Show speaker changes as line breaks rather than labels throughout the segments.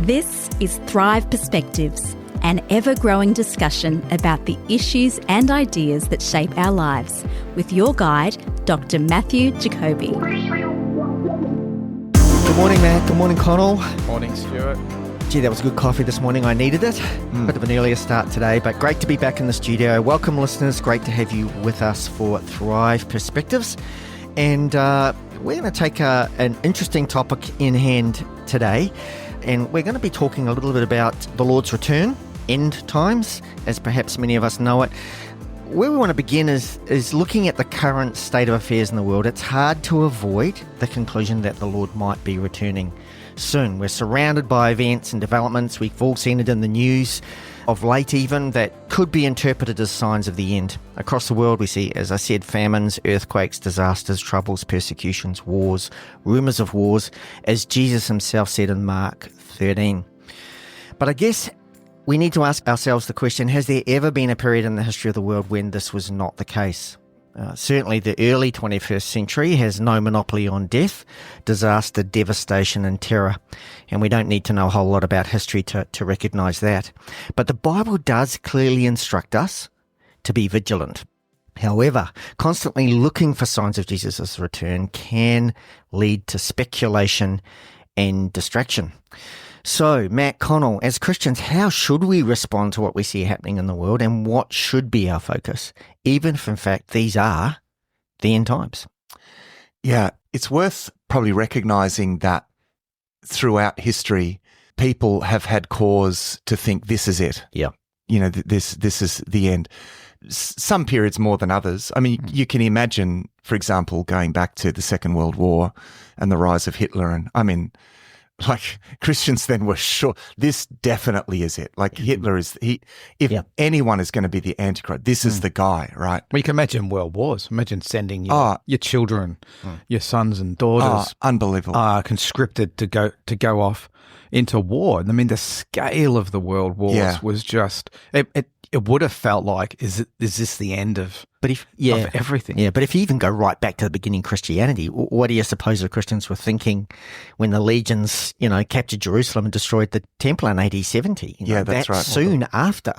This is Thrive Perspectives, an ever-growing discussion about the issues and ideas that shape our lives, with your guide, Dr. Matthew Jacoby.
Good morning, Matt. Good morning, Connell.
Morning, Stuart.
Gee, that was good coffee this morning. I needed it. Bit of an earlier start today, but great to be back in the studio. Welcome, listeners. Great to have you with us for Thrive Perspectives. And we're going to take an interesting topic in hand today. And we're going to be talking a little bit about the Lord's return, end times, as perhaps many of us know it. Where we want to begin is looking at the current state of affairs in the world. It's hard to avoid the conclusion that the Lord might be returning soon. We're surrounded by events and developments. We've all seen it in the news of late even that could be interpreted as signs of the end. Across the world we see, as I said, famines, earthquakes, disasters, troubles, persecutions, wars, rumours of wars, as Jesus himself said in Mark 13. But I guess we need to ask ourselves the question, has there ever been a period in the history of the world when this was not the case? Certainly the early 21st century has no monopoly on death, disaster, devastation and terror. And we don't need to know a whole lot about history to recognise that. But the Bible does clearly instruct us to be vigilant. However, constantly looking for signs of Jesus' return can lead to speculation and distraction. So, Matt, Connell, as Christians, how should we respond to what we see happening in the world, and what should be our focus, even if, in fact, these are the end times?
Yeah, it's worth probably recognising that throughout history, people have had cause to think this is it.
Yeah.
You know, this is the end. Some periods more than others. I mean, you can imagine, for example, going back to the Second World War and the rise of Hitler, and I mean, like Christians then were sure this definitely is it. Like Hitler is if anyone is going to be the Antichrist, this is the guy, right?
Well, you can imagine world wars. Imagine sending your children, your sons and daughters,
unbelievable,
conscripted to go off into war. I mean, the scale of the world wars was just it would have felt like is this the end of everything?
Yeah, but if you even go right back to the beginning Christianity, what do you suppose the Christians were thinking when the legions, captured Jerusalem and destroyed the temple in AD 70?
That's right.
Soon after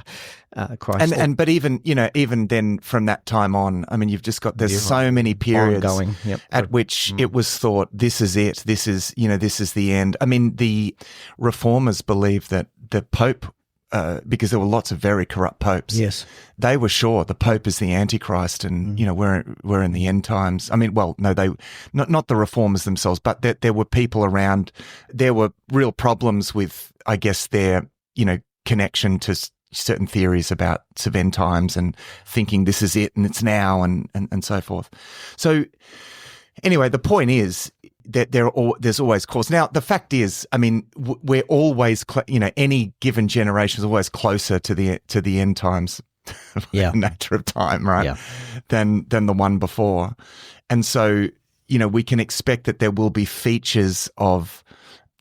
Christ.
But even then from that time on, I mean, you've just got there's so many periods
ongoing,
at which it was thought this is it. This is the end. I mean, the reformers believed that the Pope, because there were lots of very corrupt popes.
Yes,
they were sure the Pope is the Antichrist, and we're in the end times. I mean, well, no, they not the reformers themselves, but there were people around. There were real problems with, I guess, their connection to certain theories about end times and thinking this is it and it's now and so forth. So anyway, the point is that there's always cause. Now, the fact is, I mean, we're always, any given generation is always closer to the end times, nature of time, right? Than the one before, and so we can expect that there will be features of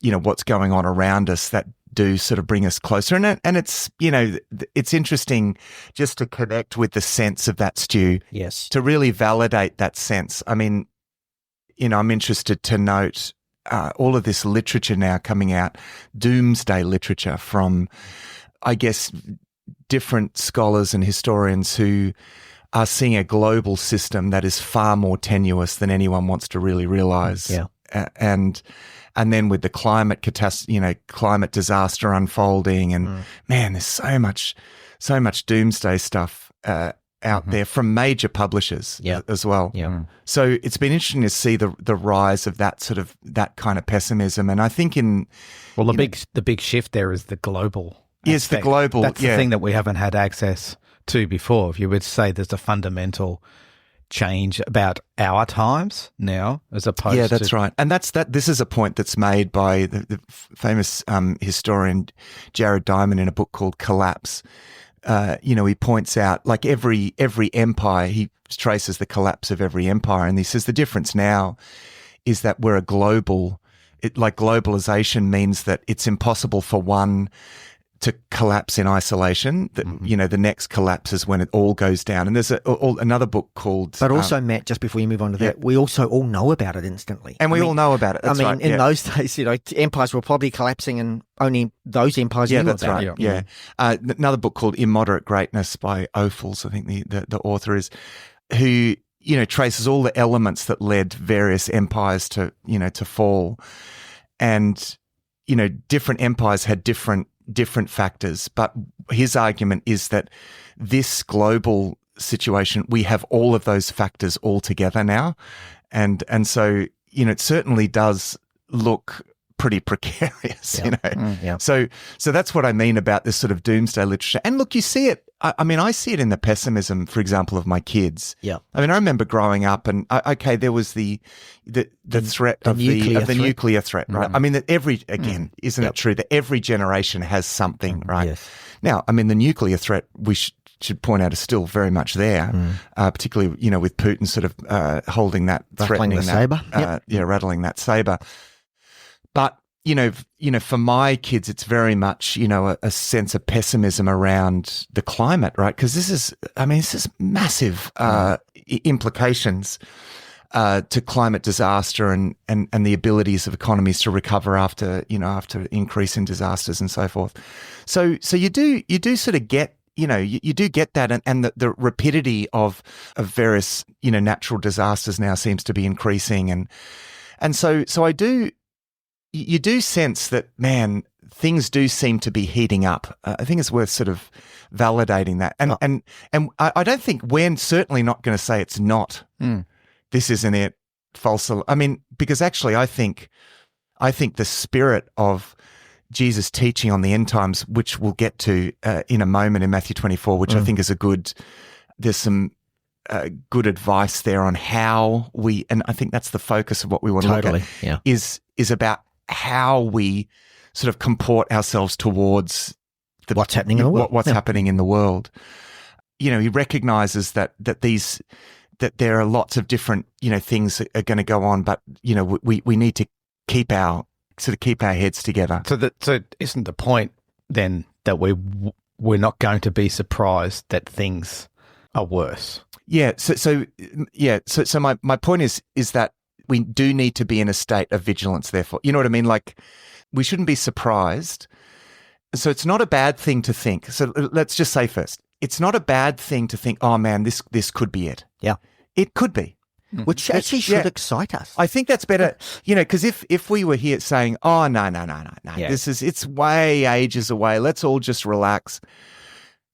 what's going on around us that do sort of bring us closer, and it's it's interesting just to connect with the sense of that, Stu.
Yes,
to really validate that sense. I mean, I'm interested to note all of this literature now coming out, doomsday literature from, I guess, different scholars and historians who are seeing a global system that is far more tenuous than anyone wants to really realize.
Yeah.
And then with the climate catastrophe, climate disaster unfolding, and man, there's so much doomsday stuff out there from major publishers as well.
Yeah.
So it's been interesting to see the rise of that kind of pessimism. And I think
the big shift there is the global.
Yes, the global.
That's the thing that we haven't had access to before. If you would say there's a fundamental change about our times now as opposed to...
Yeah, that's right. And this is a point that's made by the famous historian Jared Diamond in a book called Collapse. He points out, like every empire, he traces the collapse of every empire, and he says the difference now is that we're a global. Globalization means that it's impossible for one to collapse in isolation. That the next collapse is when it all goes down. And there's another book called.
But also, Matt, just before you move on to that, we also all know about it instantly.
And we all know about it. That's right.
In those days, empires were probably collapsing, and only those empires knew about
right.
it.
Yeah. Another book called Immoderate Greatness by Ophuls, I think the author is, who traces all the elements that led various empires to fall, and different empires had different factors, but his argument is that this global situation, we have all of those factors all together now, and so it certainly does look pretty precarious. So that's what I mean about this sort of doomsday literature. And look, you see it. I see it in the pessimism, for example, of my kids.
Yeah.
I remember growing up, and there was the threat of the nuclear threat, right? That isn't it true that every generation has something, right?
Yes.
Now, the nuclear threat, we should point out, is still very much there, particularly, with Putin sort of holding that,
rattling the saber.
Rattling that saber. But for my kids, it's very much, a sense of pessimism around the climate, right? Because this is massive implications to climate disaster and the abilities of economies to recover after increase in disasters and so forth. So you do sort of get, you do get that, and the rapidity of various, natural disasters now seems to be increasing, and so you do sense that, man, things do seem to be heating up. I think it's worth sort of validating that. And I don't think we're certainly not going to say it's not. This isn't it. False. Because actually I think the spirit of Jesus' teaching on the end times, which we'll get to in a moment in Matthew 24, which I think is there's some good advice there on how and I think that's the focus of what we want to look at, is about how we sort of comport ourselves towards
what's happening in the world.
What's happening in the world. He recognizes that there are lots of different, things that are going to go on, but, we need to keep our heads together.
So isn't the point then that we're not going to be surprised that things are worse?
Yeah. So my point is that we do need to be in a state of vigilance, therefore. You know what I mean? Like, we shouldn't be surprised. So it's not a bad thing to think. So let's just say first, it's not a bad thing to think, oh man, this could be it.
Yeah.
It could be.
Which actually should excite us.
I think that's better, because if we were here saying, oh, no, it's way ages away, let's all just relax.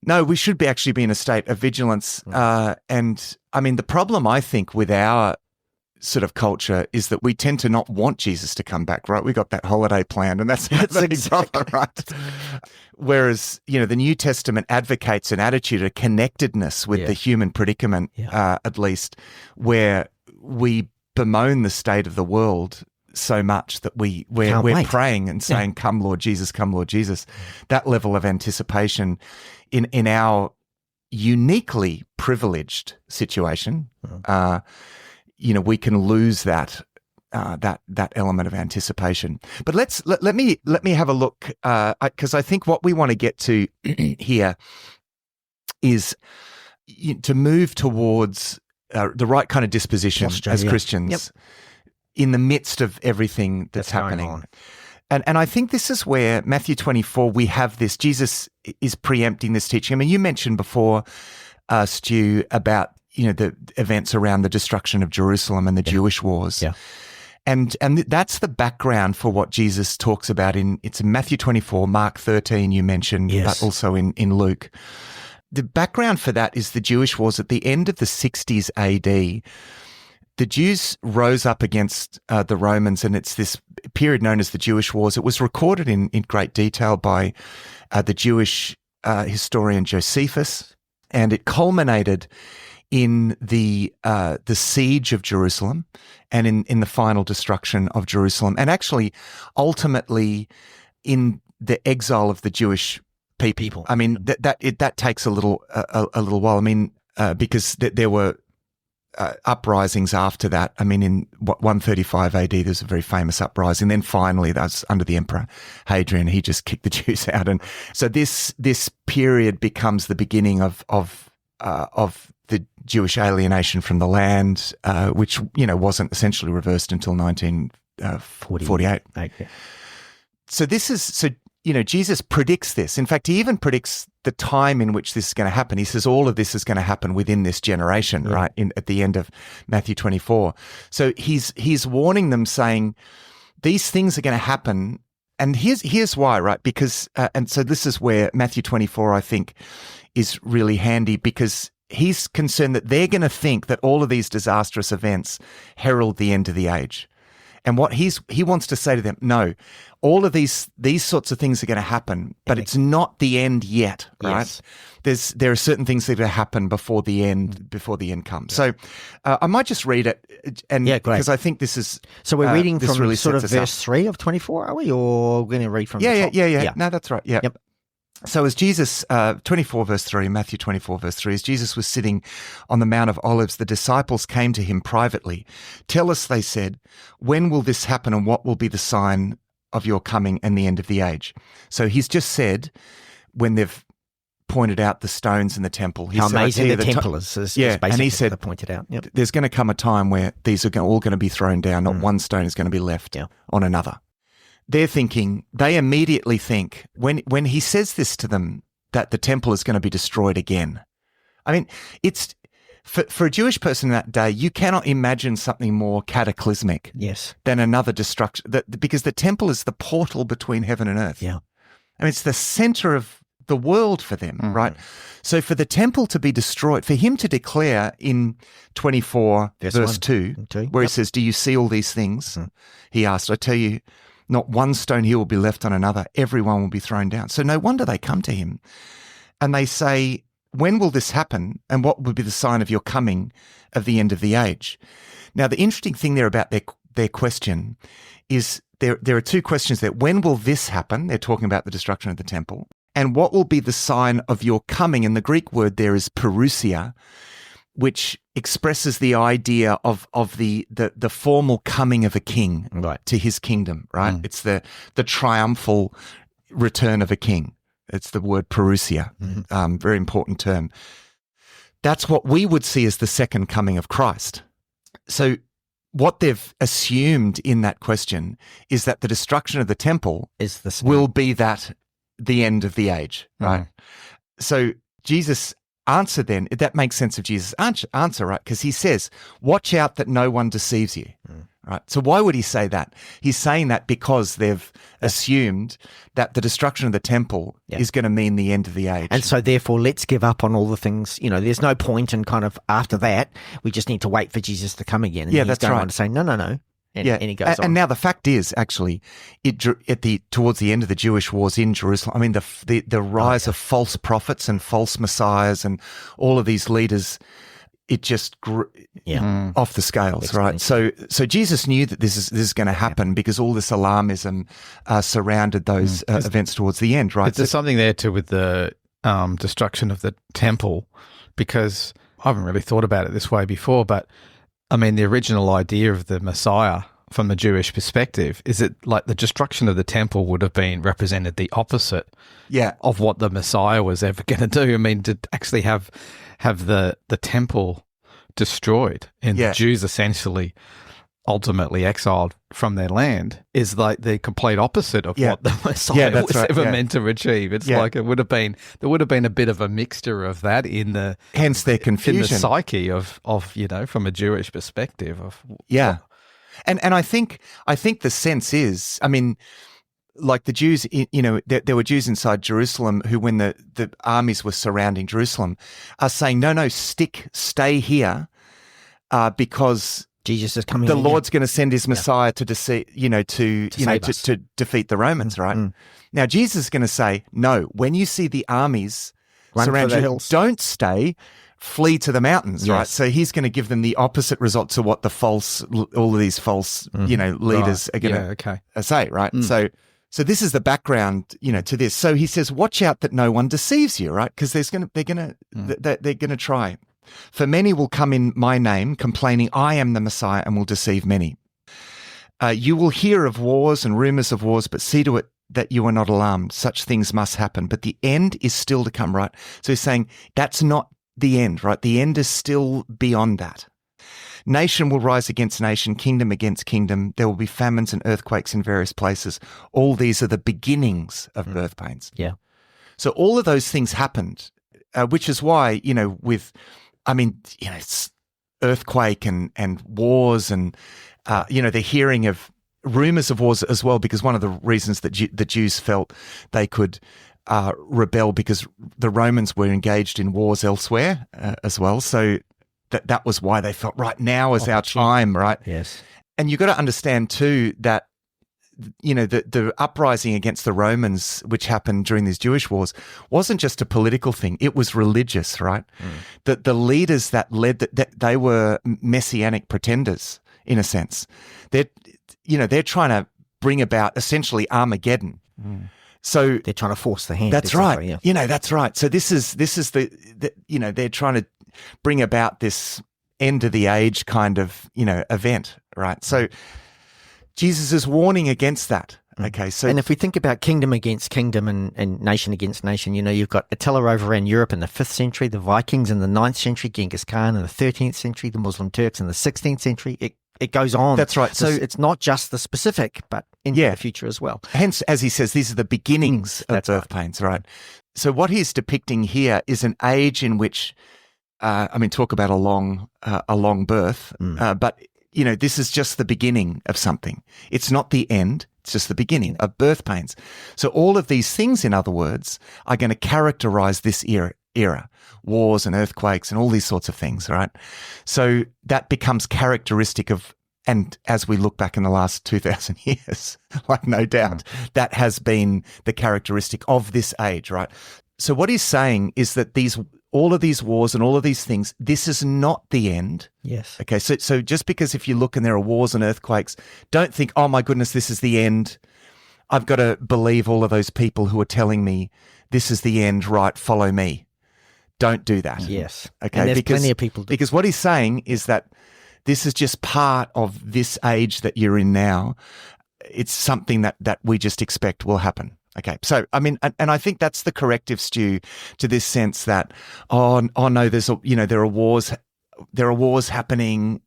No, we should actually be in a state of vigilance. And the problem, I think, with our sort of culture is that we tend to not want Jesus to come back, right? We got that holiday planned, and that's exactly right. Whereas, the New Testament advocates an attitude of connectedness with the human predicament, at least, where we bemoan the state of the world so much that we're praying and saying, "Come, Lord Jesus, come, Lord Jesus." That level of anticipation in our uniquely privileged situation, we can lose that element of anticipation. But let me have a look, because I think what we want to get to here is to move towards the right kind of disposition as Christians in the midst of everything that's happening on. And I think this is where Matthew 24, we have this, Jesus is preempting this teaching. You mentioned before, Stu, about the events around the destruction of Jerusalem and the Jewish wars. Yeah. And that's the background for what Jesus talks about it's in Matthew 24, Mark 13 you mentioned, but also in Luke. The background for that is the Jewish wars at the end of the 60s AD. The Jews rose up against the Romans, and it's this period known as the Jewish Wars. It was recorded in great detail by the Jewish historian Josephus, and it culminated in the siege of Jerusalem and in the final destruction of Jerusalem, and actually ultimately in the exile of the Jewish people. That takes a little while. Because there were uprisings after that. I mean, in 135 AD, there's a very famous uprising. Then finally, that was under the Emperor Hadrian. He just kicked the Jews out, and so this period becomes the beginning of the Jewish alienation from the land, which wasn't essentially reversed until 1948.
Okay.
So Jesus predicts this. In fact, he even predicts the time in which this is going to happen. He says all of this is going to happen within this generation, right? At the end of Matthew 24. So he's warning them, saying these things are going to happen. And here's why, right? Because and so this is where Matthew 24, I think, is really handy, because he's concerned that they're going to think that all of these disastrous events herald the end of the age. And what he wants to say to them, no, all of these sorts of things are going to happen, but it's not the end yet, right? Yes. There are certain things that are going to happen before the end comes. Yeah. So I might just read it, and because I think this is
so we're reading from
really
sort of verse 3 of 24, are we? Or we're going to read from the top?
Yeah. No, that's right. Yeah. Yep. So as Jesus, 24 verse 3, Matthew 24 verse 3, as Jesus was sitting on the Mount of Olives, the disciples came to him privately. Tell us, they said, when will this happen, and what will be the sign of your coming and the end of the age? So he's just said, when they've pointed out the stones in the temple.
How amazing the temple is basically
and he said,
they pointed out. Yep.
There's going to come a time where these are all going to be thrown down, not one stone is going to be left on another. They immediately think, when he says this to them, that the temple is going to be destroyed again. I mean, it's for a Jewish person in that day, you cannot imagine something more cataclysmic than another destruction, because the temple is the portal between heaven and earth.
Yeah.
I mean, it's the center of the world for them, right? So for the temple to be destroyed, for him to declare in 24 verse 2, where he says, do you see all these things? He asked, I tell you, not one stone here will be left on another. Everyone will be thrown down. So no wonder they come to him and they say, when will this happen? And what will be the sign of your coming of the end of the age? Now, the interesting thing there about their question is there are two questions there. When will this happen? They're talking about the destruction of the temple. And what will be the sign of your coming? And the Greek word there is parousia, which expresses the idea of the formal coming of a king to his kingdom, right? It's the triumphal return of a king. It's the word parousia, very important term. That's what we would see as the second coming of Christ. So what they've assumed in that question is that the destruction of the temple will be the end of the age, right? So Jesus' answer then, that makes sense of Jesus' answer, right? Because he says, watch out that no one deceives you, right? So why would he say that? He's saying that because they've assumed that the destruction of the temple is going to mean the end of the age.
And so therefore, let's give up on all the things, there's no point in kind of after that, we just need to wait for Jesus to come again. And he's going on to say, no. And he goes on.
And now the fact is, actually, towards the end of the Jewish wars in Jerusalem, I mean, the rise of false prophets and false messiahs and all of these leaders, it just grew off the scales, right? So Jesus knew that this is going to happen because all this alarmism surrounded those events towards the end, right?
But there's something there too with the destruction of the temple, because I haven't really thought about it this way before, but I mean, the original idea of the Messiah from the Jewish perspective is that like the destruction of the temple would have been represented the opposite of what the Messiah was ever going to do. I mean, to actually have the temple destroyed and the Jews essentially ultimately exiled from their land is like the complete opposite of what the Messiah was ever meant to achieve. It's like there would have been a bit of a mixture of that
hence their confusion,
in the psyche of from a Jewish perspective of
and I think the sense is, I mean, like the Jews, there were Jews inside Jerusalem who, when the armies were surrounding Jerusalem, are saying, no, stay here, because
Jesus is coming.
The Lord's going to send his Messiah to defeat the Romans, right? Now Jesus is going to say, no, when you see the armies surround you, don't stay, flee to the mountains, right? So he's going to give them the opposite result to what all of these false, leaders are going to say, right? So this is the background, to this. So he says, watch out that no one deceives you, right? Because they're going to try For many will come in my name, complaining, I am the Messiah, and will deceive many. You will hear of wars and rumors of wars, but see to it that you are not alarmed. Such things must happen, but the end is still to come, right? So he's saying that's not the end, right? The end is still beyond that. Nation will rise against nation, kingdom against kingdom. There will be famines and earthquakes in various places. All these are the beginnings of birth pains.
Yeah.
So all of those things happened, which is why, it's earthquake and wars and, the hearing of rumors of wars as well, because one of the reasons that the Jews felt they could rebel because the Romans were engaged in wars elsewhere as well. So that was why they felt, right, now is our time, right?
Yes.
And you've got to understand too that, the uprising against the Romans, which happened during these Jewish wars, wasn't just a political thing. It was religious, right? The leaders that led that they were messianic pretenders in a sense. They're trying to bring about essentially Armageddon. So
they're trying to force the hand.
That's right.
Yeah.
That's right. So this is the they're trying to bring about this end of the age kind of, event, right? So Jesus is warning against that. Okay. So,
and if we think about kingdom against kingdom and nation against nation, you've got Attila over around Europe in the 5th century, the Vikings in the 9th century, Genghis Khan in the 13th century, the Muslim Turks in the 16th century. It goes on.
That's right.
So it's not just the specific, but into the future as well.
Hence, as he says, these are the beginnings of birth pains, right? So what he's depicting here is an age in which, talk about a long birth, but this is just the beginning of something. It's not the end. It's just the beginning of birth pains. So all of these things, in other words, are going to characterize this era, wars and earthquakes and all these sorts of things, right? So that becomes characteristic of, and as we look back in the last 2,000 years, like no doubt, that has been the characteristic of this age, right? So what he's saying is that all of these wars and all of these things, this is not the end.
Yes.
Okay, so just because if you look and there are wars and earthquakes, don't think, oh my goodness, this is the end. I've got to believe all of those people who are telling me this is the end, right, follow me. Don't do that.
Yes.
Okay,
and there's plenty of people do.
Because what he's saying is that this is just part of this age that you're in now. It's something that we just expect will happen. Okay, so and I think that's the corrective, Stu, to this sense that oh no, there are wars happening,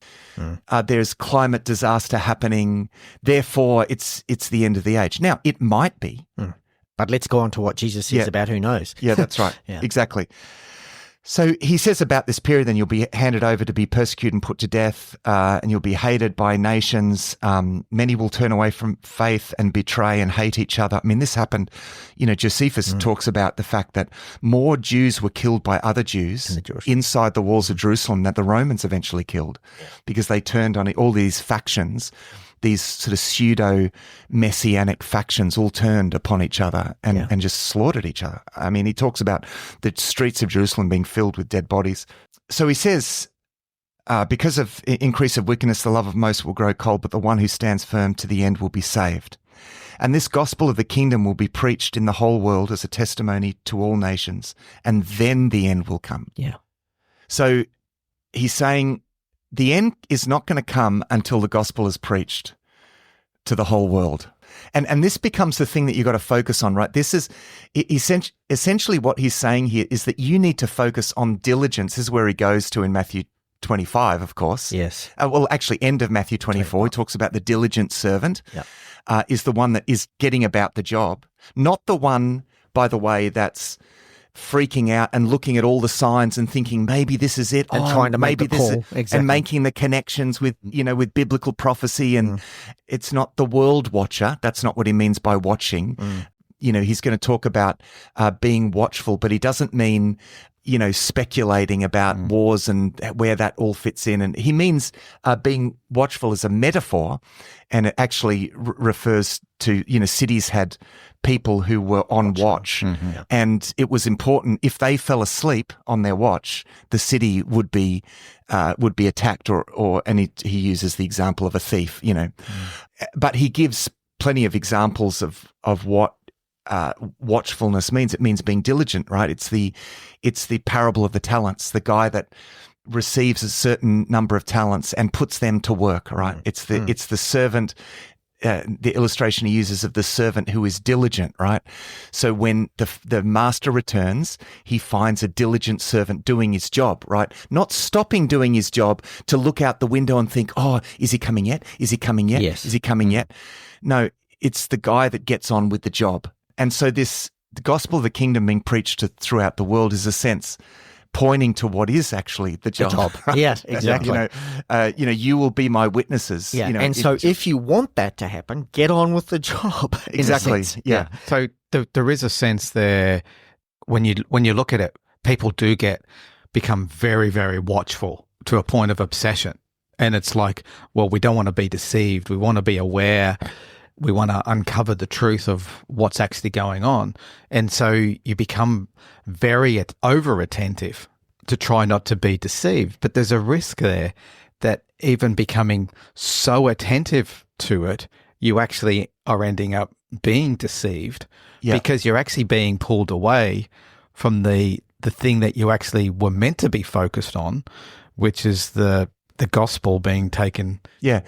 there's climate disaster happening, therefore it's the end of the age. Now it might be,
but let's go on to what Jesus says about who knows.
Yeah, that's right. Exactly. So he says about this period, then you'll be handed over to be persecuted and put to death, and you'll be hated by nations. Many will turn away from faith and betray and hate each other. I mean, this happened, Josephus talks about the fact that more Jews were killed by other Jews inside the walls of Jerusalem that the Romans eventually killed because they turned on all these factions. These sort of pseudo-messianic factions all turned upon each other and just slaughtered each other. I mean, he talks about the streets of Jerusalem being filled with dead bodies. So he says, because of increase of wickedness, the love of most will grow cold, but the one who stands firm to the end will be saved. And this gospel of the kingdom will be preached in the whole world as a testimony to all nations, and then the end will come.
Yeah.
So he's saying, the end is not going to come until the gospel is preached to the whole world. And this becomes the thing that you've got to focus on, right? This is essentially what he's saying here is that you need to focus on diligence. This is where he goes to in Matthew 25, of course.
Yes.
Actually, end of Matthew 24, he talks about the diligent servant is the one that is getting about the job, not the one, by the way, that's freaking out and looking at all the signs and thinking maybe this is it,
and trying to make the call,
and making the connections with with biblical prophecy. And it's not the world watcher. That's not what he means by watching. He's going to talk about being watchful, but he doesn't mean speculating about wars and where that all fits in. And he means being watchful as a metaphor, and it actually refers to cities had people who were on watch, and it was important if they fell asleep on their watch, the city would be attacked, and he uses the example of a thief, but he gives plenty of examples of what watchfulness means. It means being diligent, right? It's the parable of the talents, the guy that receives a certain number of talents and puts them to work, right? It's the servant, the illustration he uses of the servant who is diligent, right? So when the master returns, he finds a diligent servant doing his job, right? Not stopping doing his job to look out the window and think, oh, is he coming yet? Is he coming yet?
Yes.
Is he coming yet? No, it's the guy that gets on with the job. And so the gospel of the kingdom being preached throughout the world is a sense pointing to what is actually the job. Right?
Yes, exactly.
You will be my witnesses.
Yeah. So if you want that to happen, get on with the job.
Exactly. Yeah.
So there is a sense there when you look at it, people do become very, very watchful to a point of obsession. And it's like, well, we don't want to be deceived. We want to be aware. We want to uncover the truth of what's actually going on. And so you become very over-attentive to try not to be deceived. But there's a risk there that even becoming so attentive to it, you actually are ending up being deceived because you're actually being pulled away from the thing that you actually were meant to be focused on, which is the gospel being taken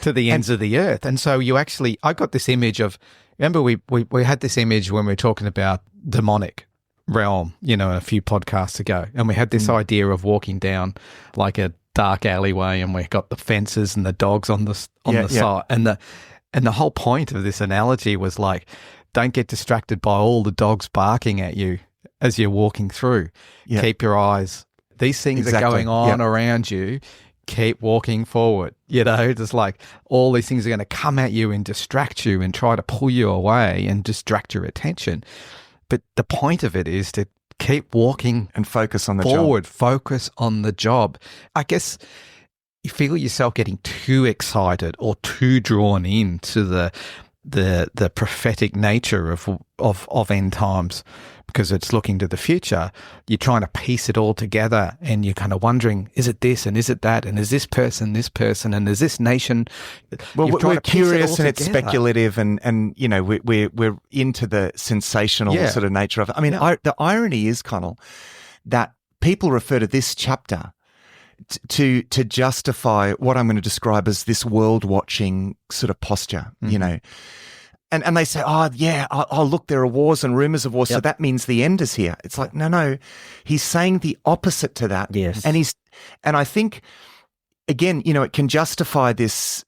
to the ends of the earth. And so I got this image of, remember we had this image when we were talking about demonic realm, a few podcasts ago. And we had this idea of walking down like a dark alleyway and we got the fences and the dogs on the side. And the whole point of this analogy was like, don't get distracted by all the dogs barking at you as you're walking through. Yeah. Keep your eyes. These things are going on around you. Keep walking forward. Just like all these things are going to come at you and distract you and try to pull you away and distract your attention. But the point of it is to keep walking
and focus on the
forward,
job.
Focus on the job. I guess you feel yourself getting too excited or too drawn into the prophetic nature of end times because it's looking to the future. You're trying to piece it all together and you're kind of wondering, is it this and is it that and is this person and is this nation?
Well, we're curious and it's speculative and we're into the sensational sort of nature of it. I mean, the irony is, Connell, that people refer to this chapter to justify what I'm going to describe as this world-watching sort of posture, And they say, look, there are wars and rumors of wars, so that means the end is here. It's like, no, he's saying the opposite to that.
Yes.
And I think, again, it can justify this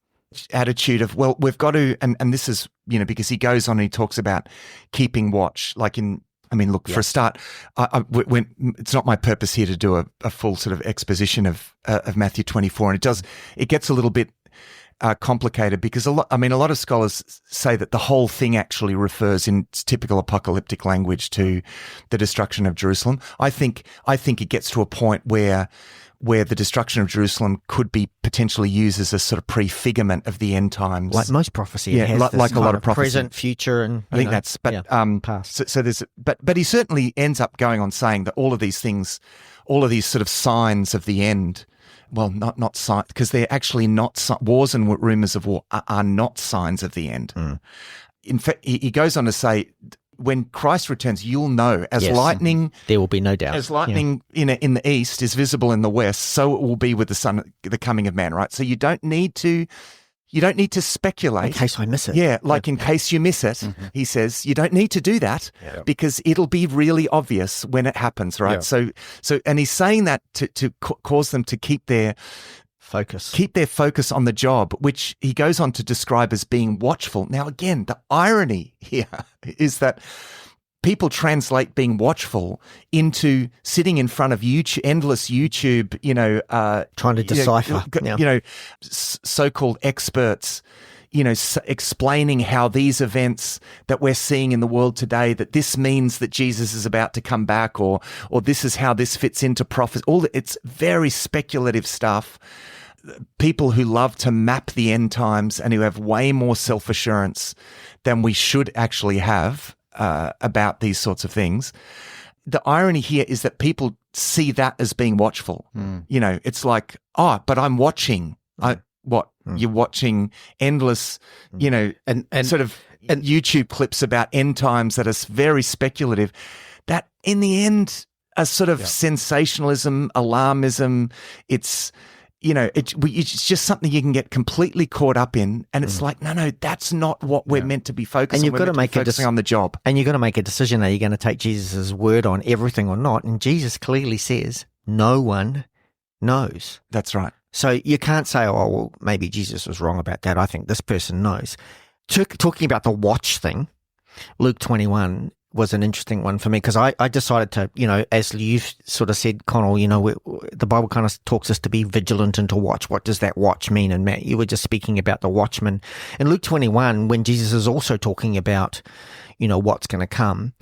attitude of, well, we've got to, and this is, because he goes on and he talks about keeping watch, for a start, it's not my purpose here to do a full sort of exposition of Matthew 24, and it gets a little bit complicated because a lot of scholars say that the whole thing actually refers in typical apocalyptic language to the destruction of Jerusalem. I think it gets to a point where the destruction of Jerusalem could be potentially used as a sort of prefigurement of the end times,
like most prophecy. It has
like a lot of prophecy,
present, future, and
I think that's past. So there's, but he certainly ends up going on saying that all of these things, all of these sort of signs of the end. Well, not signs, because they're actually not wars and rumors of war are not signs of the end. In fact, he goes on to say, when Christ returns, you'll know as lightning.
There will be no doubt.
As lightning in the east is visible in the west, so it will be with the coming of man. Right. So you don't need to speculate.
In case I miss it.
Yeah, in case you miss it, he says, you don't need to do that because it'll be really obvious when it happens, right? Yeah. So, and he's saying that to cause them to keep their focus on the job, which he goes on to describe as being watchful. Now, again, the irony here is that people translate being watchful into sitting in front of endless YouTube,
trying to decipher,
so-called experts, explaining how these events that we're seeing in the world today, that this means that Jesus is about to come back, or this is how this fits into prophecy. It's very speculative stuff. People who love to map the end times and who have way more self-assurance than we should actually have about these sorts of things. The irony here is that people see that as being watchful. It's like, but I'm watching. You're watching endless, and sort of YouTube clips about end times that are very speculative. That in the end, a sort of sensationalism, alarmism. It's, it's just something you can get completely caught up in. And it's like, no, that's not what we're meant to be focusing on.
And you've got to make
focusing on the job.
And you've got to make a decision. Are you going to take Jesus' word on everything or not? And Jesus clearly says, no one knows.
That's right.
So you can't say, oh, well, maybe Jesus was wrong about that. I think this person knows. Talking about the watch thing, Luke 21 was an interesting one for me because I decided to, as you've sort of said, Connell, the Bible kind of talks us to be vigilant and to watch. What does that watch mean? And Matt, you were just speaking about the watchman. In Luke 21, when Jesus is also talking about, what's going to come,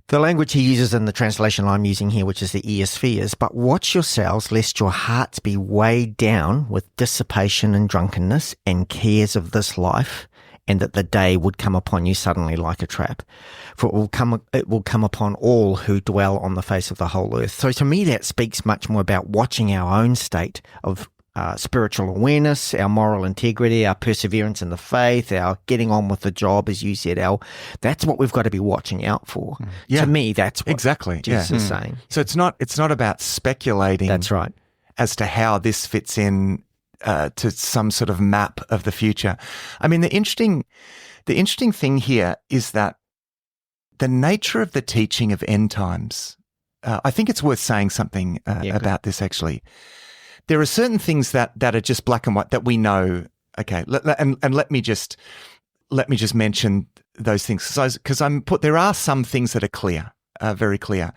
the language he uses in the translation I'm using here, which is the ESV, is, but watch yourselves lest your hearts be weighed down with dissipation and drunkenness and cares of this life, and that the day would come upon you suddenly like a trap. For it will come upon all who dwell on the face of the whole earth. So to me, that speaks much more about watching our own state of spiritual awareness, our moral integrity, our perseverance in the faith, our getting on with the job, as you said, that's what we've got to be watching out for.
Yeah.
To me, that's what
exactly
Jesus is saying.
So it's not about speculating.
That's right.
As to how this fits in to some sort of map of the future. I mean, the interesting thing here is that the nature of the teaching of end times, I think it's worth saying something about this actually. There are certain things that are just black and white that we know. Okay, and let me just mention those things because there are some things that are clear, very clear.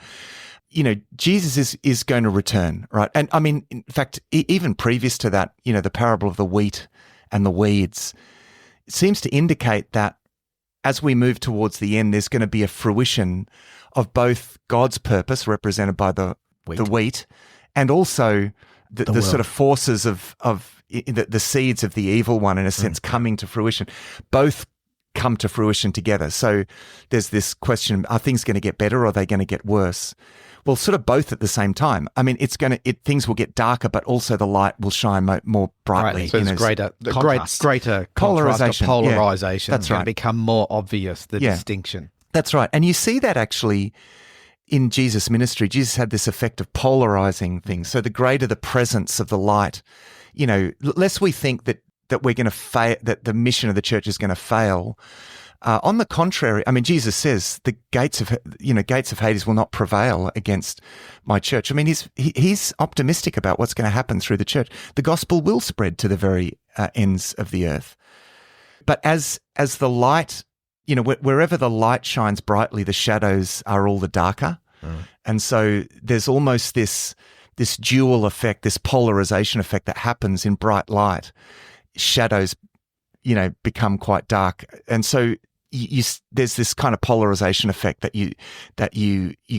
Jesus is going to return, right? And I mean, in fact, even previous to that, the parable of the wheat and the weeds seems to indicate that as we move towards the end, there's going to be a fruition of both God's purpose represented by the wheat and also the sort of forces of the seeds of the evil one, in a sense, coming to fruition. Both come to fruition together. So there's this question, are things going to get better or are they going to get worse? Well, sort of both at the same time. I mean, things will get darker, but also the light will shine more brightly.
So there's greater polarization. Polarization.
That's right.
Going to become more obvious, the distinction.
That's right. And you see that actually in Jesus' ministry. Jesus had this effect of polarizing things. So the greater the presence of the light, lest we think that we're going to fail, that the mission of the church is going to fail. On the contrary, I mean, Jesus says the gates of Hades will not prevail against my church. I mean, he's optimistic about what's going to happen through the church. The gospel will spread to the very ends of the earth. But as the light, wherever the light shines brightly, the shadows are all the darker. And so there's almost this dual effect, this polarization effect that happens in bright light. Shadows, become quite dark. And so there's this kind of polarization effect that you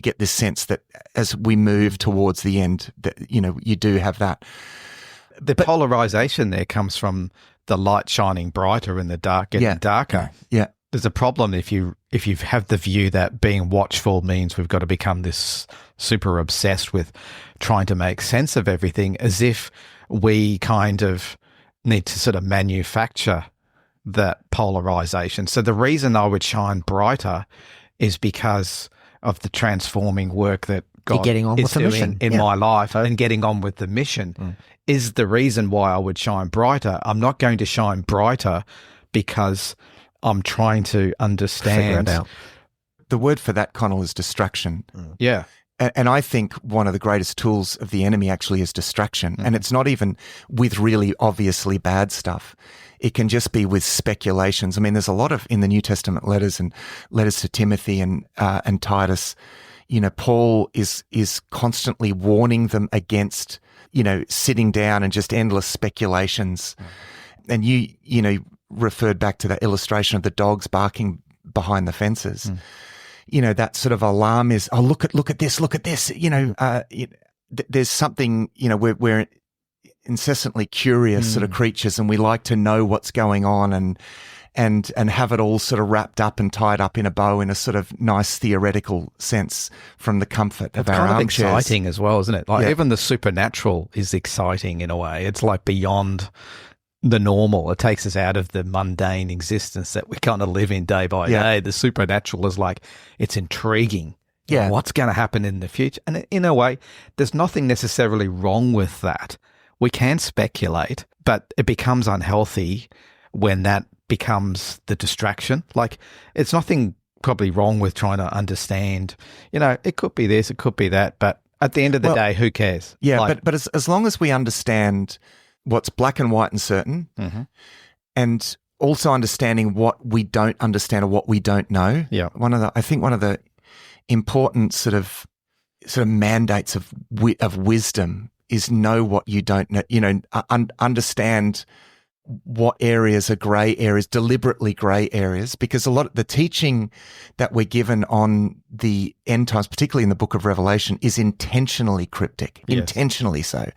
get this sense that as we move towards the end, that you do have that.
The polarization there comes from the light shining brighter and the dark getting darker.
Yeah.
There's a problem if you have the view that being watchful means we've got to become this super obsessed with trying to make sense of everything, as if we kind of need to sort of manufacture that polarization. So the reason I would shine brighter is because of the transforming work that God is doing in my life, and getting on with the mission is the reason why I would shine brighter. I'm not going to shine brighter because I'm trying to understand.
The word for that, Connell, is distraction.
Yeah.
And I think one of the greatest tools of the enemy actually is distraction. And it's not even with really obviously bad stuff. It can just be with speculations. I mean, there's a lot of, in the New Testament letters and letters to Timothy and Titus, Paul is constantly warning them against, sitting down and just endless speculations. And you referred back to that illustration of the dogs barking behind the fences. That sort of alarm is, oh, look at this. There's something, we're incessantly curious sort of creatures, and we like to know what's going on and have it all sort of wrapped up and tied up in a bow in a sort of nice theoretical sense from the comfort of our armchairs.
It's kind of exciting as well, isn't it? Like even the supernatural is exciting in a way. It's like beyond the normal. It takes us out of the mundane existence that we kind of live in day by day. The supernatural is like, it's intriguing. what's going to happen in the future. And in a way, there's nothing necessarily wrong with that. We can speculate, but it becomes unhealthy when that becomes the distraction. Like, it's nothing probably wrong with trying to understand, it could be this, it could be that, but at the end of the day, who cares?
Yeah, but as long as we understand what's black and white and certain, and also understanding what we don't understand or what we don't know.
Yeah.
I think one of the important sort of mandates of wisdom is know what you don't know, understand what areas are grey areas, deliberately grey areas, because a lot of the teaching that we're given on the end times, particularly in the book of Revelation, is intentionally cryptic, intentionally so.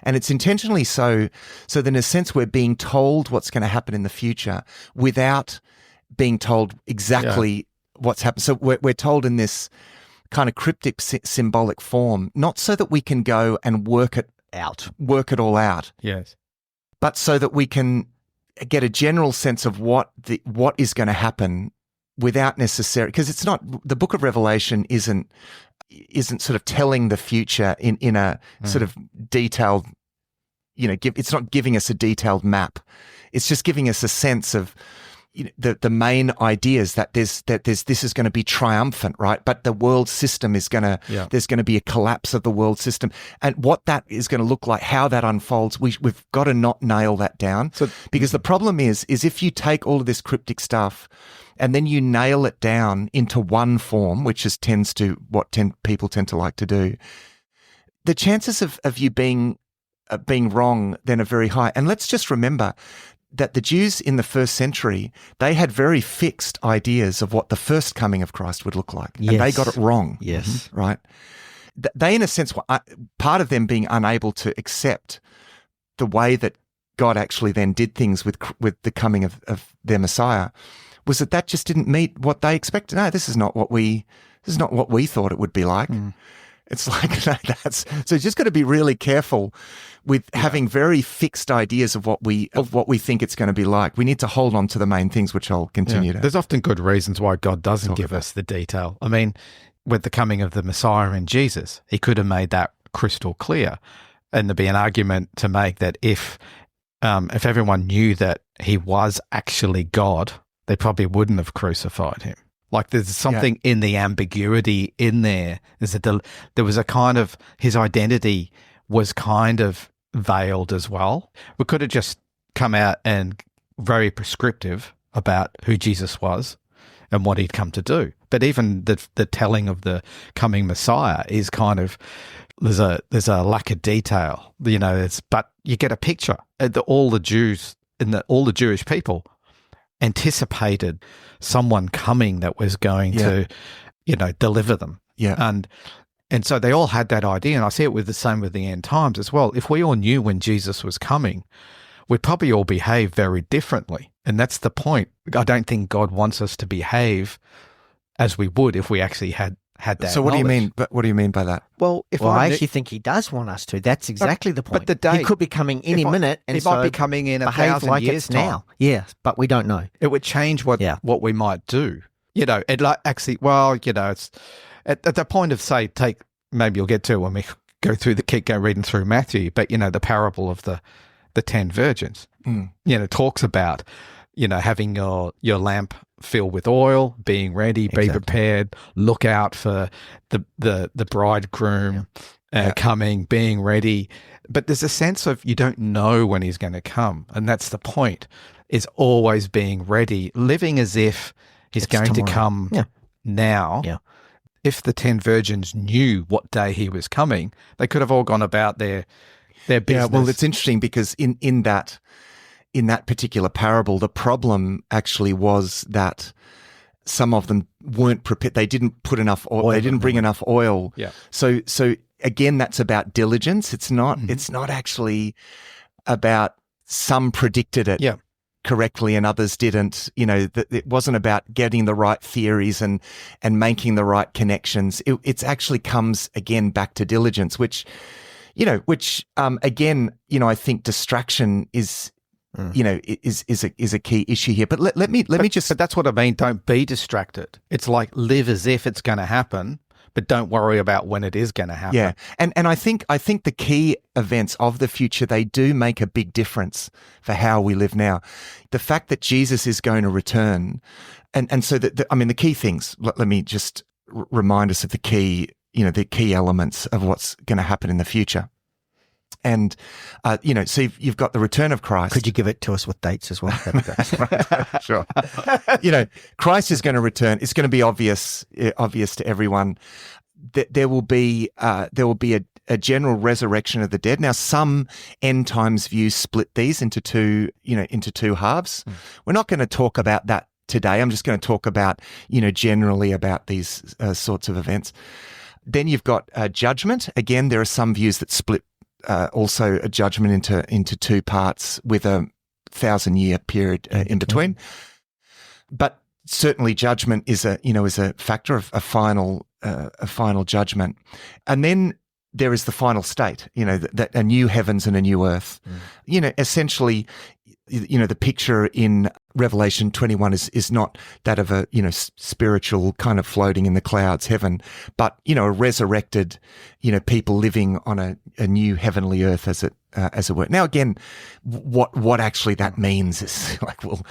And it's intentionally so that in a sense we're being told what's going to happen in the future without being told exactly what's happened. So we're told in this kind of cryptic symbolic form, not so that we can go and work it all out.
Yes.
But so that we can get a general sense of what is going to happen without necessarily, because it's not, the book of Revelation isn't sort of telling the future in a sort of detailed, it's not giving us a detailed map. It's just giving us a sense of the main ideas that this is going to be triumphant, right? But the world system is going to, there's going to be a collapse of the world system, and what that is going to look like, how that unfolds, we've got to not nail that down. Because the problem is if you take all of this cryptic stuff and then you nail it down into one form, which tends to what people tend to like to do, the chances of you being wrong then are very high. And let's just remember that the Jews in the first century, they had very fixed ideas of what the first coming of Christ would look like. And they got it wrong.
Yes.
Right? They, in a sense, part of them being unable to accept the way that God actually then did things with the coming of their Messiah was that just didn't meet what they expected. No, this is not what we thought it would be like. It's like, so you just got to be really careful with having very fixed ideas of what we think it's going to be like. We need to hold on to the main things, which I'll continue to.
There's often good reasons why God doesn't give us the detail. I mean, with the coming of the Messiah in Jesus, he could have made that crystal clear. And there'd be an argument to make that if everyone knew that he was actually God, they probably wouldn't have crucified him. Like, there's something in the ambiguity in there. There was a kind of, his identity was kind of veiled as well. We could have just come out and very prescriptive about who Jesus was and what he'd come to do. But even the telling of the coming Messiah is kind of, there's a lack of detail, but you get a picture. All the Jews and all the Jewish people anticipated someone coming that was going to, deliver them.
Yeah.
And so they all had that idea. And I see it with the same with the end times as well. If we all knew when Jesus was coming, we'd probably all behave very differently. And that's the point. I don't think God wants us to behave as we would if we actually had that.
So what do you mean? But what do you mean by that?
Well, I actually think he does want us to. That's exactly the point.
But
he could be coming any minute, and
he might be coming in 1,000 years
now. Yeah, but we don't know.
It would change what we might do. It like actually. Well, it's at the point of maybe you'll get to when we go reading through Matthew. But the parable of the 10 virgins. Talks about having your lamp filled with oil, being ready, be prepared, look out for the bridegroom coming, being ready. But there's a sense of you don't know when he's going to come. And that's the point, is always being ready, living as if he's going to come now. Yeah. If the 10 virgins knew what day he was coming, they could have all gone about their business.
Yeah, well, it's interesting because in that particular parable, the problem actually was that some of them weren't prepared. They didn't put enough oil. They didn't bring enough oil.
Yeah.
So again, that's about diligence. It's not. It's not actually about some predicted it correctly and others didn't. It wasn't about getting the right theories and making the right connections. It actually comes again back to diligence, which again, I think distraction is. Is a key issue here. But let me just.
But that's what I mean. Don't be distracted. It's like live as if it's going to happen, but don't worry about when it is going to happen.
Yeah, and I think the key events of the future, they do make a big difference for how we live now. The fact that Jesus is going to return, and so the key things. Let me just remind us of the key elements of what's going to happen in the future. And, so you've got the return of Christ.
Could you give it to us with dates as well?
Sure. Christ is going to return. It's going to be obvious to everyone that there will be a general resurrection of the dead. Now, some end times views split these into two halves. We're not going to talk about that today. I'm just going to talk about, generally about these sorts of events. Then you've got judgment. Again, there are some views that split also a judgment into two parts with a 1,000-year period in between. But certainly judgment is a factor of a final judgment. And then there is the final state, that a new heavens and a new earth. Essentially, the picture in Revelation 21 is not that of a, spiritual kind of floating in the clouds heaven, but, a resurrected, people living on a new heavenly earth as it were. Now, again, what actually that means is like, we'll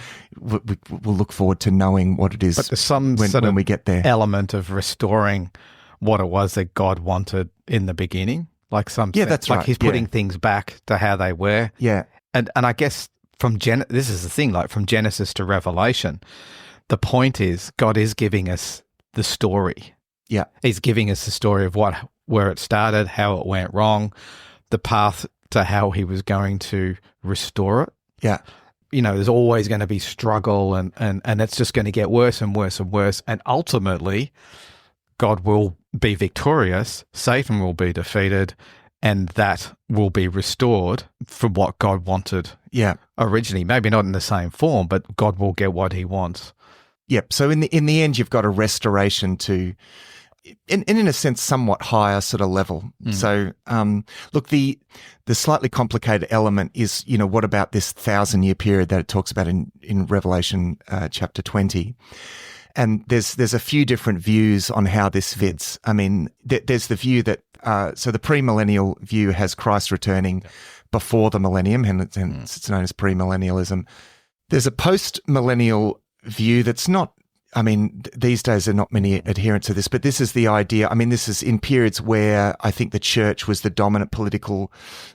look forward to knowing what it is.
But there's some
when we get there.
Element of restoring what it was that God wanted in the beginning. Like
that's right.
He's putting things back to how they were.
Yeah.
And I guess this is the thing, like from Genesis to Revelation, the point is God is giving us the story.
Yeah.
He's giving us the story of where it started, how it went wrong, the path to how he was going to restore it.
Yeah.
There's always going to be struggle and it's just going to get worse and worse and worse. And ultimately, God will be victorious, Satan will be defeated, and that will be restored from what God wanted originally. Maybe not in the same form, but God will get what he wants.
Yep. So in the end, you've got a restoration to, in a sense, somewhat higher sort of level. So, look, the slightly complicated element is, what about this 1,000-year period that it talks about in Revelation chapter 20? And there's a few different views on how this fits. I mean, there's the view that so the premillennial view has Christ returning before the millennium, and it's known as premillennialism. There's a post-millennial view that's not, these days there are not many adherents to this, but this is the idea. This is in periods where I think the church was the dominant political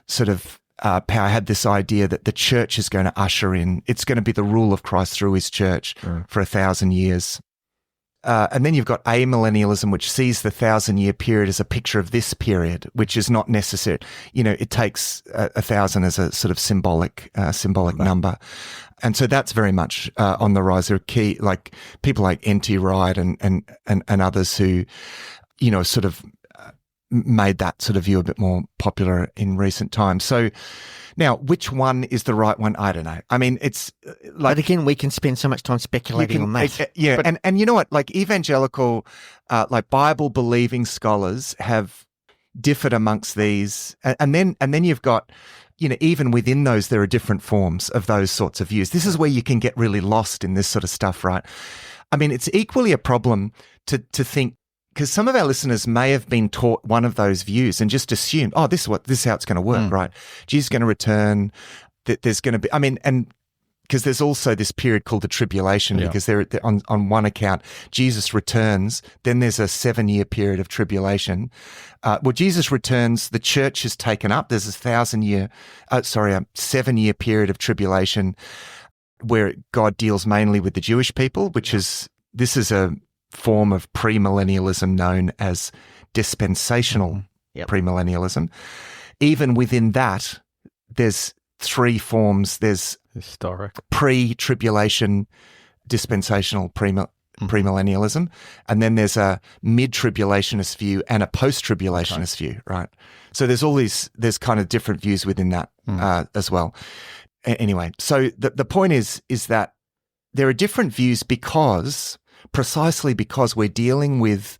sort of power, had this idea that the church is going to usher in, it's going to be the rule of Christ through his church for 1,000 years. And then you've got amillennialism, which sees the 1,000-year period as a picture of this period, which is not necessary. It takes 1,000 as a sort of symbolic number. And so that's very much on the rise. There are key, like people like N.T. Wright and others who, sort of made that sort of view a bit more popular in recent times. So now, which one is the right one? I don't know. It's like...
But again, we can spend so much time speculating on that.
Yeah, and you know what? Like evangelical, like Bible-believing scholars have differed amongst these. And then you've got, even within those, there are different forms of those sorts of views. This is where you can get really lost in this sort of stuff, right? It's equally a problem to think, because some of our listeners may have been taught one of those views and just assumed, this is how it's going to work, right? Jesus is going to return. There's going to be, and because there's also this period called the tribulation, because they're on one account, Jesus returns, then there's a 7-year period of tribulation. Jesus returns, the church is taken up. There's a 7-year period of tribulation where God deals mainly with the Jewish people, this is a form of premillennialism known as dispensational premillennialism. Even within that, there's 3 forms. There's
historic,
pre-tribulation, dispensational premillennialism, and then there's a mid-tribulationist view and a post-tribulationist view, right? So there's kind of different views within that as well. Anyway, so the point is that there are different views precisely because we're dealing with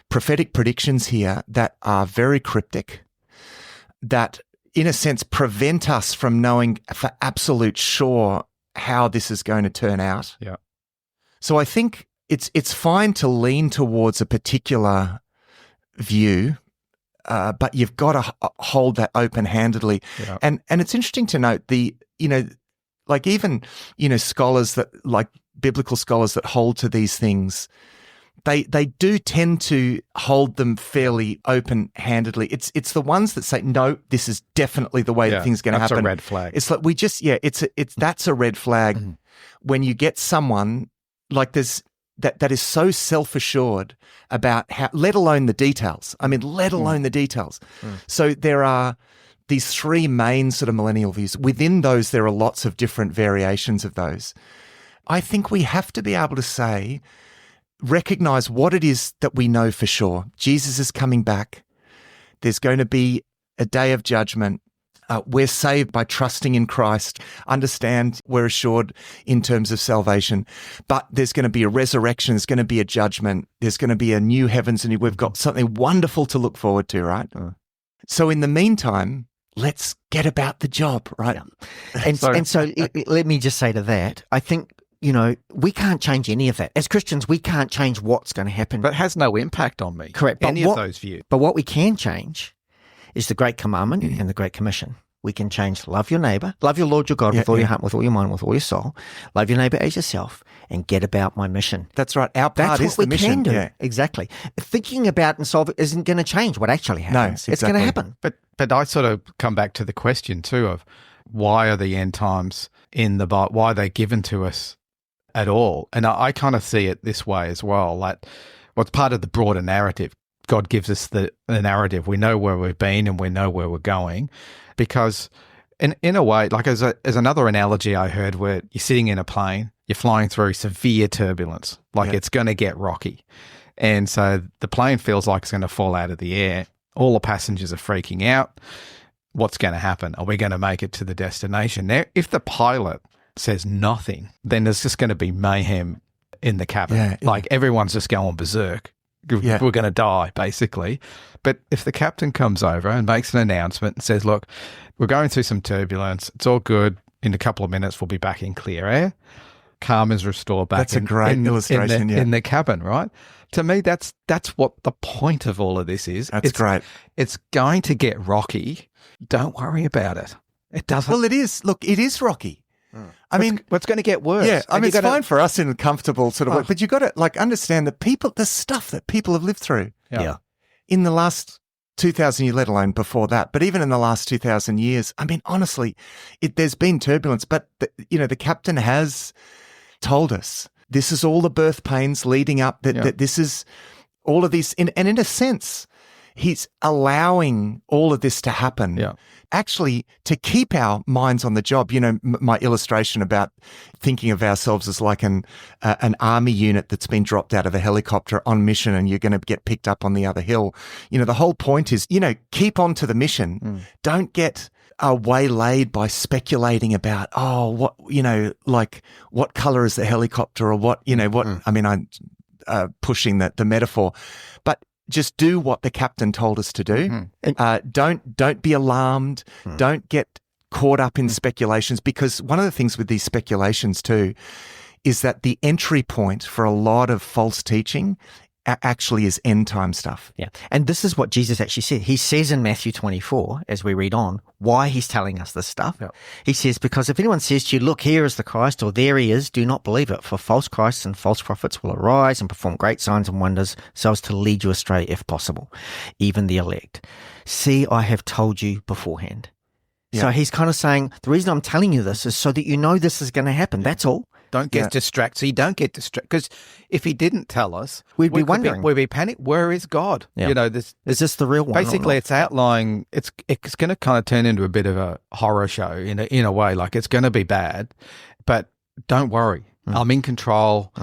prophetic predictions here that are very cryptic, that in a sense prevent us from knowing for absolute sure how this is going to turn out.
Yeah.
So I think it's fine to lean towards a particular view, but you've got to hold that open-handedly.
Yeah.
And it's interesting to note like even, scholars that, like biblical scholars that hold to these things, they do tend to hold them fairly open-handedly. It's the ones that say, no, this is definitely the way that things are going to happen.
That's a red flag.
It's like that's a red flag when you get someone like this that is so self-assured about how, let alone the details. I mean, let alone the details. So there are these three main sort of millennial views. Within those, there are lots of different variations of those. I think we have to be able to recognize what it is that we know for sure. Jesus is coming back. There's going to be a day of judgment. We're saved by trusting in Christ. Understand we're assured in terms of salvation. But there's going to be a resurrection. There's going to be a judgment. There's going to be a new heavens and we've got something wonderful to look forward to, right? So in the meantime, let's get about the job, right?
And so let me just say to that, I think, we can't change any of that. As Christians, we can't change what's going to happen.
But it has no impact on me.
Correct.
Any of those views.
But what we can change is the Great Commandment and the Great Commission. We can change love your neighbor, love your Lord your God with all your heart, with all your mind, with all your soul, love your neighbor as yourself, and get about my mission.
That's right. Our part is the mission.
That's what we can do.
Yeah.
Exactly. Thinking about and solve it isn't going to change what actually happens.
No,
It's going to happen.
But I sort of come back to the question too of why are the end times in the Bible, why are they given to us at all? And I kind of see it this way as well. Like, what's part of the broader narrative? God gives us the narrative. We know where we've been and we know where we're going, because in a way, like as another analogy I heard, where you're sitting in a plane, you're flying through severe turbulence, like it's going to get rocky. And so the plane feels like it's going to fall out of the air. All the passengers are freaking out. What's going to happen? Are we going to make it to the destination? Now, if the pilot says nothing, then there's just going to be mayhem in the cabin. Like everyone's just going berserk. We're going to die, basically. But if the captain comes over and makes an announcement and says, look, we're going through some turbulence. It's all good. In a couple of minutes, we'll be back in clear air. Calm is restored back.
That's a great illustration,
in the cabin, right? To me, that's what the point of all of this is.
That's great.
It's going to get rocky. Don't worry about it. It doesn't.
Well, it is. Look, it is rocky. I mean,
what's going to get worse?
Yeah, I mean, it's fine for us in a comfortable sort of way, but you got to understand the stuff that people have lived through.
Yeah.
In the last 2,000 years, let alone before that, but even in the last 2,000 years, I mean, honestly, there's been turbulence, but the captain has told us this is all the birth pains leading up. That this is all of this, and in a sense, he's allowing all of this to happen.
Yeah.
Actually, to keep our minds on the job. My illustration about thinking of ourselves as like an army unit that's been dropped out of a helicopter on mission and you're going to get picked up on the other hill. The whole point is, keep on to the mission. Don't get waylaid by speculating about, what color is the helicopter or what. I mean, I'm pushing the metaphor, but just do what the captain told us to do. Don't be alarmed. Don't get caught up in speculations, because one of the things with these speculations too is that the entry point for a lot of false teaching actually is end time stuff.
Yeah. And this is what Jesus actually said. He says in Matthew 24, as we read on, why he's telling us this stuff. Yep. He says, because if anyone says to you, look, here is the Christ, or there he is, do not believe it. For false Christs and false prophets will arise and perform great signs and wonders so as to lead you astray if possible, even the elect. See, I have told you beforehand. Yeah. So he's kind of saying, the reason I'm telling you this is so that you know this is going to happen. That's all.
Don't get distracted. So you don't get distracted. Because if he didn't tell us,
we'd be wondering.
We'd be panicked. Where is God?
Yeah. Is this the real one?
Basically, it's outlying. It's going to kind of turn into a bit of a horror show in a way. Like, it's going to be bad, but don't worry. I'm in control.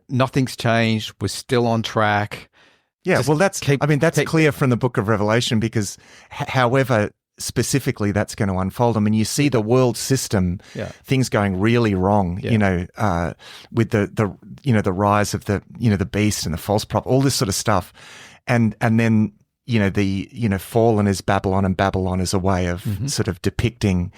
Nothing's changed. We're still on track.
Yeah. Well, that's clear from the book of Revelation, because however specifically that's going to unfold. I mean, you see the world system, things going really wrong, with the rise of the beast and the false prophet, all this sort of stuff. And then, fallen is Babylon, and Babylon is a way of sort of depicting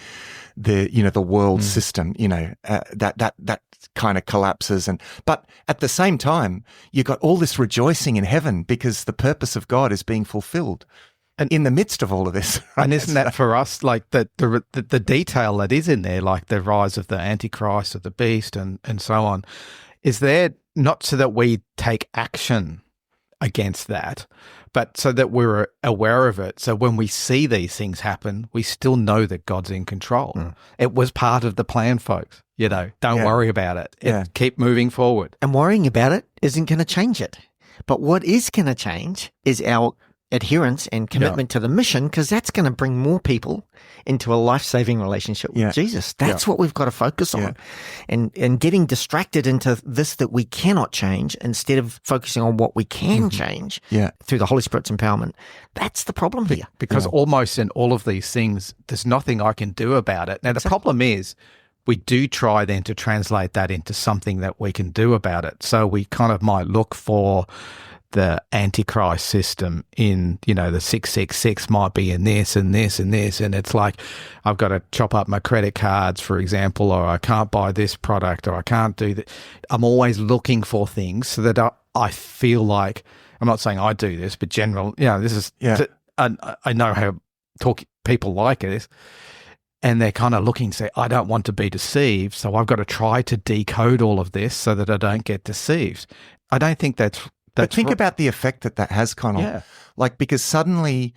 the world system, that kind of collapses. But at the same time, you got all this rejoicing in heaven because the purpose of God is being fulfilled. And in the midst of all of this, right?
And isn't that for us, like the detail that is in there, like the rise of the Antichrist, of the beast, and so on, is there not so that we take action against that, but so that we're aware of it. So when we see these things happen, we still know that God's in control. It was part of the plan, folks. Don't worry about it. Keep moving forward.
And worrying about it isn't going to change it. But what is going to change is our adherence and commitment to the mission, because that's going to bring more people into a life-saving relationship with Jesus. That's what we've got to focus on. And getting distracted into this that we cannot change instead of focusing on what we can change through the Holy Spirit's empowerment. That's the problem here.
Because almost in all of these things, there's nothing I can do about it. Now, the problem is we do try then to translate that into something that we can do about it. So we kind of might look for the Antichrist system in, the 666 might be in this and this and this. And it's like, I've got to chop up my credit cards, for example, or I can't buy this product, or I can't do that. I'm always looking for things so that I feel like, I'm not saying I do this, but general, this is, I know how people like it. And they're kind of looking to say, I don't want to be deceived, so I've got to try to decode all of this so that I don't get deceived. I don't think that's
But think about the effect that has, Connell.
Yeah.
Like, because suddenly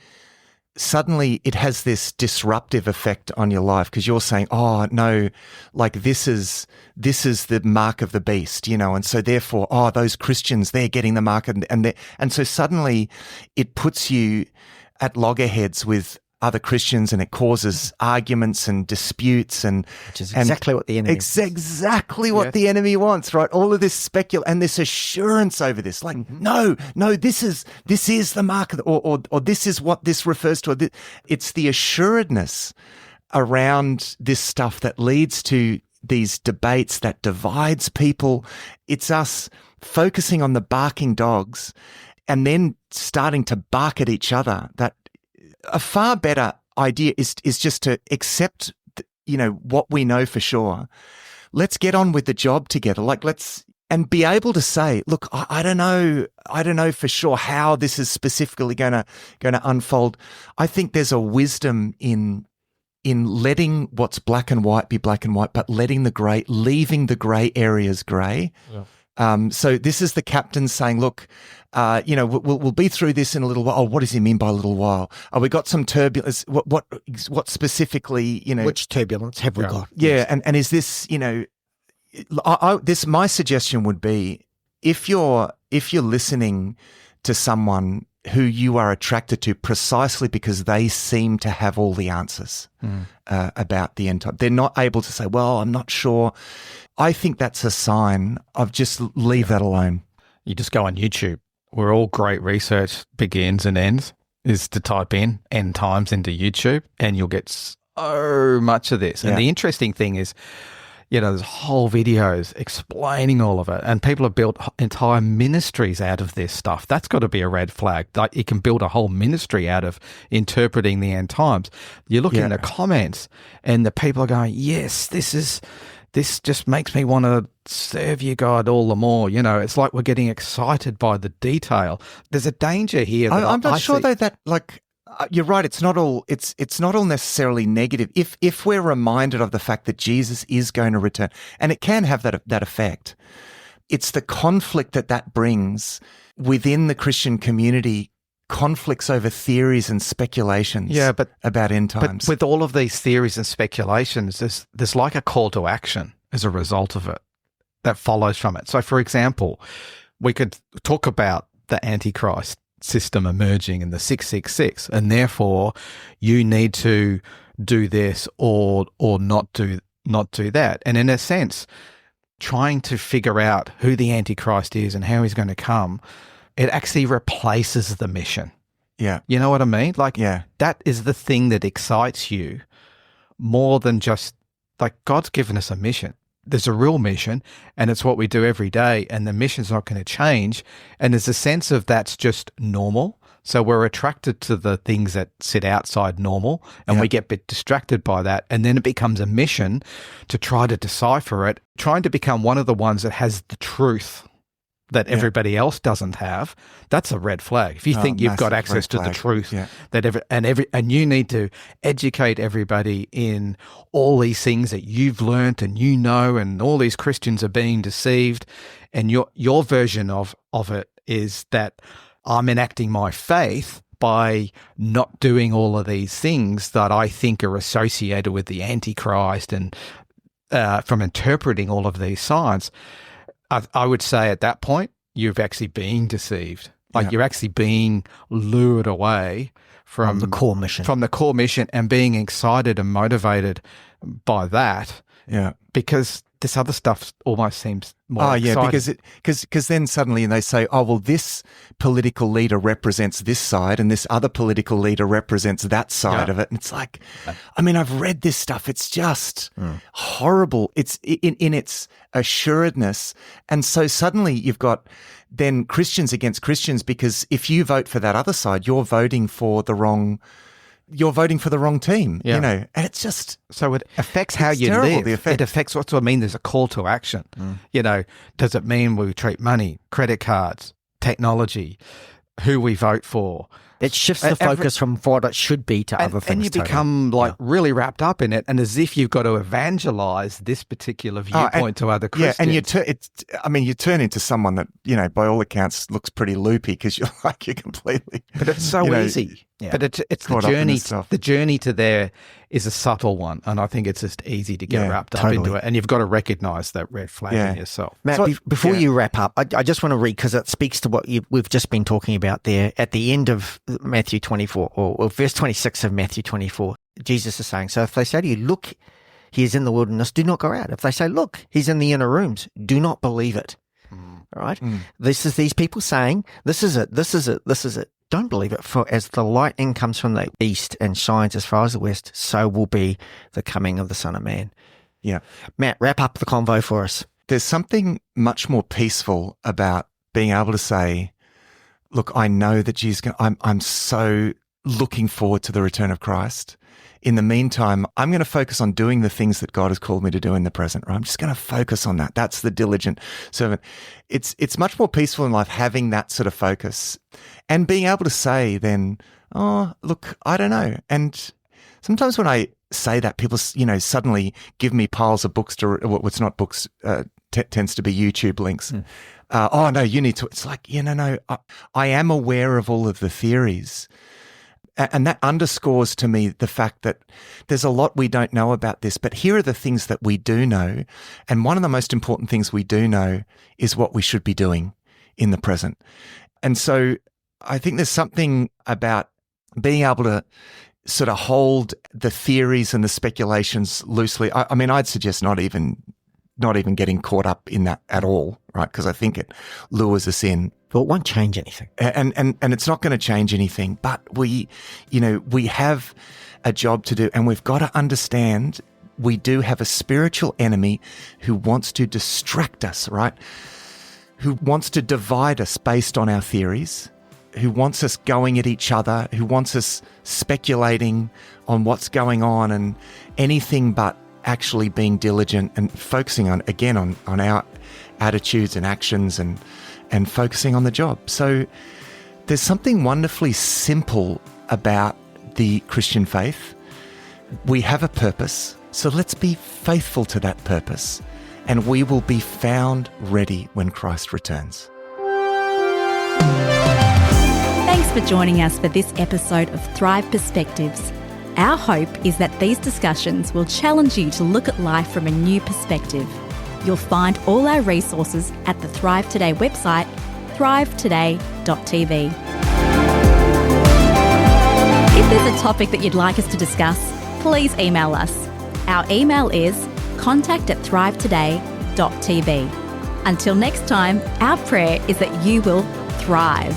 it has this disruptive effect on your life, because you're saying, oh, no, like this is the mark of the beast, and so therefore, those Christians, they're getting the mark, and so suddenly it puts you at loggerheads with other Christians, and it causes arguments and disputes, which
is exactly what the enemy wants.
Exactly what the enemy wants, right? All of this and this assurance over this, like, no, this is the mark of or this is what this refers to. It's the assuredness around this stuff that leads to these debates that divides people. It's us focusing on the barking dogs and then starting to bark at each other. That a far better idea is just to accept, what we know for sure. Let's get on with the job together. And be able to say, look, I don't know for sure how this is specifically going to unfold. I think there's a wisdom in letting what's black and white be black and white, but leaving the gray areas gray. Yeah. So this is the captain saying, look, we'll be through this in a little while. Oh, what does he mean by a little while? Oh, we got some turbulence. What specifically,
Which turbulence have we got?
Yeah. And is this, my suggestion would be, if you're listening to someone who you are attracted to precisely because they seem to have all the answers about the end time, they're not able to say, well, I'm not sure. I think that's a sign of just leave that alone.
You just go on YouTube, where all great research begins and ends, is to type in end times into YouTube, and you'll get so much of this. And the interesting thing is, there's whole videos explaining all of it, and people have built entire ministries out of this stuff. That's got to be a red flag. Like, you can build a whole ministry out of interpreting the end times. You look in the comments, and the people are going, yes, this just makes me want to serve you, God, all the more. It's like we're getting excited by the detail. There's a danger here.
I'm
not sure though that, like, you're right. It's not all necessarily negative. If we're reminded of the fact that Jesus is going to return, and it can have that effect, it's the conflict that brings within the Christian community. Conflicts over theories and speculations about end times.
But with all of these theories and speculations, there's like a call to action as a result of it that follows from it. So, for example, we could talk about the Antichrist system emerging in the 666, and therefore you need to do this or not do that. And in a sense, trying to figure out who the Antichrist is and how he's going to come, it actually replaces the mission.
Yeah.
You know what I mean? Like, that is the thing that excites you more than just, like, God's given us a mission. There's a real mission, and it's what we do every day, and the mission's not going to change. And there's a sense of that's just normal. So we're attracted to the things that sit outside normal, and we get a bit distracted by that. And then it becomes a mission to try to decipher it, trying to become one of the ones that has the truth that everybody else doesn't have. That's a red flag. If you think you've got access to the truth, and you need to educate everybody in all these things that you've learnt and and all these Christians are being deceived, and your version of it is that I'm enacting my faith by not doing all of these things that I think are associated with the Antichrist, and from interpreting all of these signs, I would say at that point, you've actually been deceived. Like you're actually being lured away from
the core mission.
From the core mission, and being excited and motivated by that.
Yeah.
Because this other stuff almost seems more exciting.
Because then suddenly they say, oh, well, this political leader represents this side and this other political leader represents that side of it. And it's like, I mean, I've read this stuff. It's just horrible. It's in its assuredness. And so suddenly you've got then Christians against Christians, because if you vote for that other side, you're voting for the wrong team, and it's just...
So it affects how you live. It affects what do I mean? There's a call to action. Does it mean we treat money, credit cards, technology, who we vote for?
It shifts the focus from what it should be to other things.
And you become really wrapped up in it, and as if you've got to evangelize this particular viewpoint to other Christians.
Yeah, and you turn into someone that, by all accounts looks pretty loopy, because you're completely...
But it's so easy. Yeah. But it's the journey. The journey to there is a subtle one, and I think it's just easy to get wrapped up into it. And you've got to recognise that red flag in yourself.
Matt, before you wrap up, I just want to read, because it speaks to what we've just been talking about there at the end of Matthew 24, or verse 26 of Matthew 24. Jesus is saying, so if they say to you, look, he is in the wilderness, do not go out. If they say, look, he's in the inner rooms, do not believe it. All right? This is these people saying, this is it, this is it, this is it. Don't believe it, for as the lightning comes from the east and shines as far as the west, so will be the coming of the Son of Man.
Yeah.
Matt, wrap up the convo for us.
There's something much more peaceful about being able to say, look, I know that Jesus, I'm so looking forward to the return of Christ. In the meantime, I'm going to focus on doing the things that God has called me to do in the present, right? I'm just going to focus on that. That's the diligent servant. It's much more peaceful in life having that sort of focus and being able to say then, oh, look, I don't know. And sometimes when I say that, people, suddenly give me piles of books what's not books, tends to be YouTube links. Oh, no, you need to. It's like, no, I am aware of all of the theories. And that underscores to me the fact that there's a lot we don't know about this, but here are the things that we do know. And one of the most important things we do know is what we should be doing in the present. And so I think there's something about being able to sort of hold the theories and the speculations loosely. I mean, I'd suggest not even getting caught up in that at all, right? Because I think it lures us in.
Well, it won't change anything.
And it's not going to change anything, but we have a job to do, and we've got to understand we do have a spiritual enemy who wants to distract us, right? Who wants to divide us based on our theories, who wants us going at each other, who wants us speculating on what's going on and anything but actually being diligent and focusing on our attitudes and actions and focusing on the job. So there's something wonderfully simple about the Christian faith. We have a purpose, so let's be faithful to that purpose, and we will be found ready when Christ returns.
Thanks for joining us for this episode of Thrive Perspectives. Our hope is that these discussions will challenge you to look at life from a new perspective. You'll find all our resources at the Thrive Today website, thrivetoday.tv. If there's a topic that you'd like us to discuss, please email us. Our email is contact@thrivetoday.tv. Until next time, our prayer is that you will thrive.